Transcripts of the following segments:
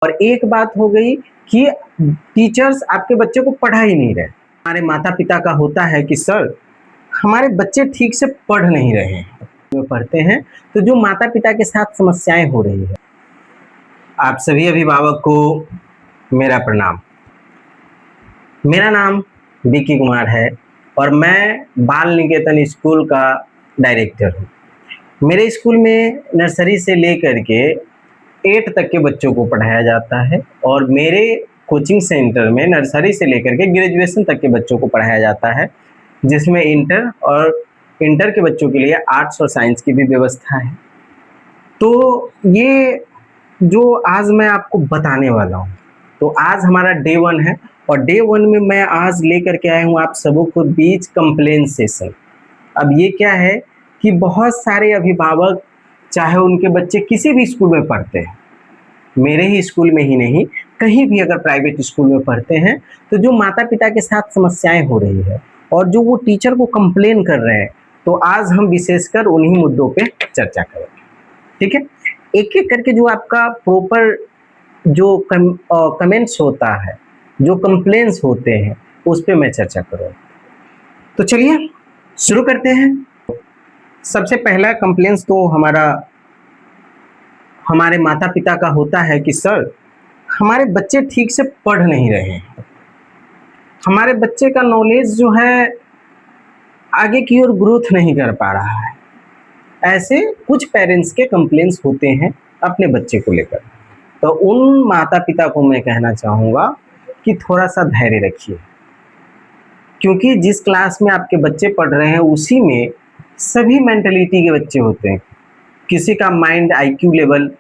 और एक बात हो गई कि टीचर्स आपके बच्चे को पढ़ा ही नहीं रहे। हमारे माता पिता का होता है कि सर हमारे बच्चे ठीक से पढ़ नहीं रहे हैं, पढ़ते हैं तो जो माता पिता के साथ समस्याएं हो रही है। आप सभी अभिभावक को मेरा प्रणाम। मेरा नाम विकी कुमार है और मैं बाल निकेतन स्कूल का डायरेक्टर हूँ। मेरे स्कूल में नर्सरी से लेकर के 8 तक के बच्चों को पढ़ाया जाता है और मेरे कोचिंग सेंटर में नर्सरी से लेकर के ग्रेजुएशन तक के बच्चों को पढ़ाया जाता है, जिसमें इंटर के बच्चों के लिए आर्ट्स और साइंस की भी व्यवस्था है। तो ये जो आज मैं आपको बताने वाला हूँ, तो आज हमारा डे 1 है और डे 1 में मैं आज लेकर के आया हूँ आप सबों को बीच कंप्लेन सेशन। अब ये क्या है कि बहुत सारे अभिभावक, चाहे उनके बच्चे किसी भी स्कूल में पढ़ते हैं, मेरे ही स्कूल में ही नहीं कहीं भी अगर प्राइवेट स्कूल में पढ़ते हैं, तो जो माता पिता के साथ समस्याएं हो रही है और जो वो टीचर को कंप्लेन कर रहे हैं, तो आज हम विशेषकर उन्हीं मुद्दों पे चर्चा करेंगे। ठीक है, एक एक करके जो आपका प्रॉपर जो कमेंट्स होता है, जो कंप्लेन्स होते हैं, उस पर मैं चर्चा करूँगा। तो चलिए शुरू करते हैं। सबसे पहला कंप्लेंट्स तो हमारे माता पिता का होता है कि सर हमारे बच्चे ठीक से पढ़ नहीं रहे हैं, हमारे बच्चे का नॉलेज जो है आगे की ओर ग्रोथ नहीं कर पा रहा है। ऐसे कुछ पेरेंट्स के कंप्लेंट्स होते हैं अपने बच्चे को लेकर। तो उन माता पिता को मैं कहना चाहूँगा कि थोड़ा सा धैर्य रखिए, क्योंकि जिस क्लास में आपके बच्चे पढ़ रहे हैं उसी में सभी मेंटलिटी के बच्चे होते हैं। किसी का माइंड IQ लेवल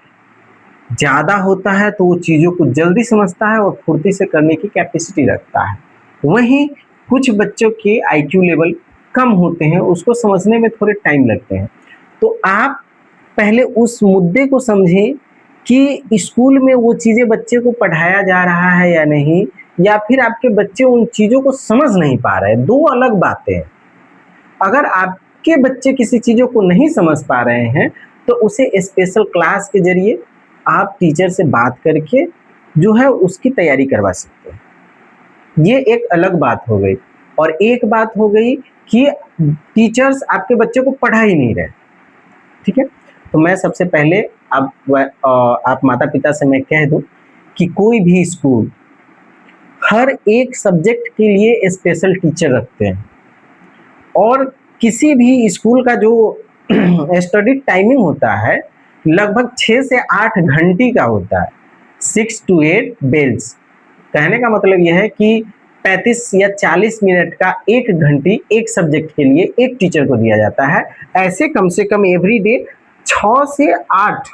ज़्यादा होता है तो वो चीज़ों को जल्दी समझता है और फुर्ती से करने की कैपेसिटी रखता है, वहीं कुछ बच्चों के IQ लेवल कम होते हैं, उसको समझने में थोड़े टाइम लगते हैं। तो आप पहले उस मुद्दे को समझें कि स्कूल में वो चीज़ें बच्चे को पढ़ाया जा रहा है या नहीं, या फिर आपके बच्चे उन चीज़ों को समझ नहीं पा रहे हैं। दो अलग बातें हैं। अगर आपके बच्चे किसी चीज़ों को नहीं समझ पा रहे हैं तो उसे स्पेशल क्लास के जरिए आप टीचर से बात करके जो है उसकी तैयारी करवा सकते हैं। ये एक अलग बात हो गई। और एक बात हो गई कि टीचर्स आपके बच्चे को पढ़ा ही नहीं रहे। ठीक है, तो मैं सबसे पहले आप माता पिता से मैं कह दूं कि कोई भी स्कूल हर एक सब्जेक्ट के लिए स्पेशल टीचर रखते हैं और किसी भी स्कूल का जो स्टडी टाइमिंग होता है लगभग 6 से 8 घंटे का होता है। 6 to 8 बेल्स। कहने का मतलब यह है कि 35 या 40 मिनट का 1 घंटे एक सब्जेक्ट के लिए एक टीचर को दिया जाता है। ऐसे कम से कम एवरीडे 6 से 8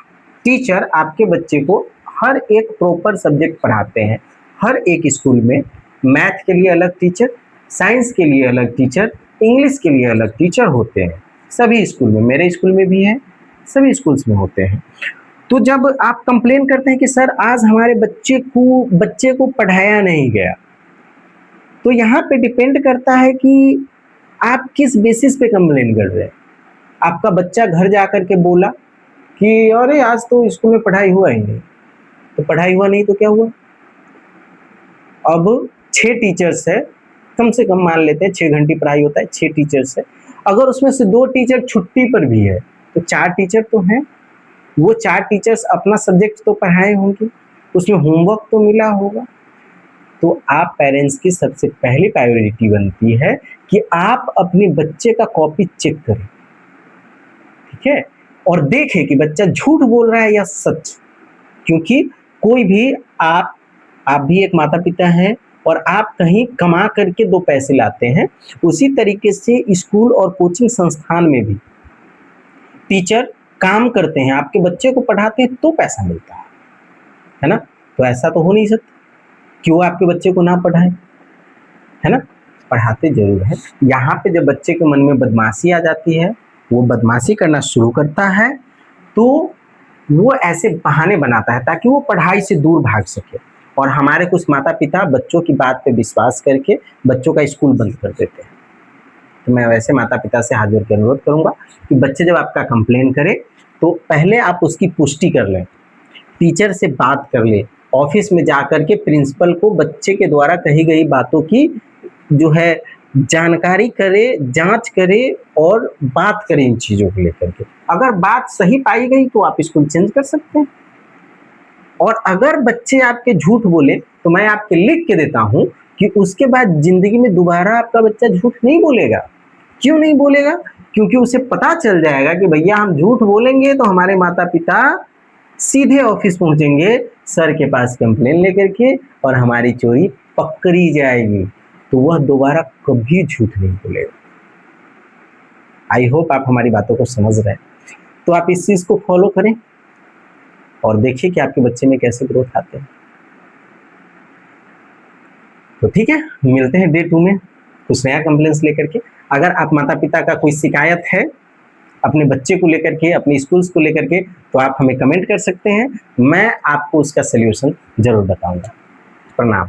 टीचर आपके बच्चे को हर एक प्रॉपर सब्जेक्ट पढ़ाते हैं। हर एक स्कूल में मैथ के लिए अलग टीचर, साइंस के लिए अलग टीचर, इंग्लिश के लिए अलग टीचर होते हैं। सभी स्कूल में, मेरे स्कूल में भी है, सभी स्कूल्स में होते हैं। तो जब आप कंप्लेन करते हैं कि सर आज हमारे बच्चे को पढ़ाया नहीं गया, तो यहाँ पे डिपेंड करता है कि आप किस बेसिस पे कंप्लेन कर रहे हैं। आपका बच्चा घर जा कर के बोला कि अरे आज तो स्कूल में पढ़ाई हुआ ही नहीं, तो पढ़ाई हुआ नहीं तो क्या हुआ? अब 6 टीचर्स है, कम से कम मान लेते हैं 6 घंटे पढ़ाई होता है, 6 टीचर्स है। अगर उसमें से 2 टीचर छुट्टी पर भी है तो 4 टीचर तो हैं। वो 4 टीचर्स अपना सब्जेक्ट तो पढ़ाए होंगे, उसमें होमवर्क तो मिला होगा। तो आप पेरेंट्स की सबसे पहली प्रायोरिटी बनती है कि आप अपने बच्चे का कॉपी चेक करें, ठीक है, और देखें कि बच्चा झूठ बोल रहा है या सच। क्योंकि कोई भी आप भी एक माता पिता हैं और आप कहीं कमा करके 2 पैसे लाते हैं। उसी तरीके से स्कूल और कोचिंग संस्थान में भी टीचर काम करते हैं, आपके बच्चे को पढ़ाते हैं तो पैसा मिलता है ना। तो ऐसा तो हो नहीं सकता कि वो आपके बच्चे को ना पढ़ाएं, है ना, पढ़ाते जरूर है। यहाँ पे जब बच्चे के मन में बदमाशी आ जाती है, वो बदमाशी करना शुरू करता है, तो वो ऐसे बहाने बनाता है ताकि वो पढ़ाई से दूर भाग सके। और हमारे कुछ माता पिता बच्चों की बात पे विश्वास करके बच्चों का स्कूल बंद कर देते हैं। तो मैं वैसे माता पिता से हाथ जोड़ के अनुरोध करूंगा कि बच्चे जब आपका कंप्लेन करें तो पहले आप उसकी पुष्टि कर लें, टीचर से बात कर लें ऑफिस में जाकर के प्रिंसिपल को बच्चे के द्वारा कही गई बातों की जो है जानकारी करे, जांच करे और बात करे इन चीजों को लेकर के। अगर बात सही पाई गई तो आप स्कूल चेंज कर सकते हैं, और अगर बच्चे आपके झूठ बोले तो मैं आपके लिख के देता हूं कि उसके बाद जिंदगी में दोबारा आपका बच्चा झूठ नहीं बोलेगा। क्यों नहीं बोलेगा? क्योंकि उसे पता चल जाएगा कि भैया हम झूठ बोलेंगे तो हमारे माता पिता सीधे ऑफिस पहुंचेंगे सर के पास कंप्लेन लेकर के, और हमारी चोरी पकड़ी जाएगी, तो वह दोबारा कभी झूठ नहीं बोलेगा। आई होप आप हमारी बातों को समझ रहे हैं। तो आप इस चीज को फॉलो करें और देखिए कि आपके बच्चे में कैसे ग्रोथ आते हैं। तो ठीक है, मिलते हैं डे 2 में कुछ नया कंप्लेंट्स लेकर के। अगर आप माता पिता का कोई शिकायत है अपने बच्चे को लेकर के, अपने स्कूल्स को लेकर के, तो आप हमें कमेंट कर सकते हैं, मैं आपको उसका सलूशन जरूर बताऊंगा। प्रणाम।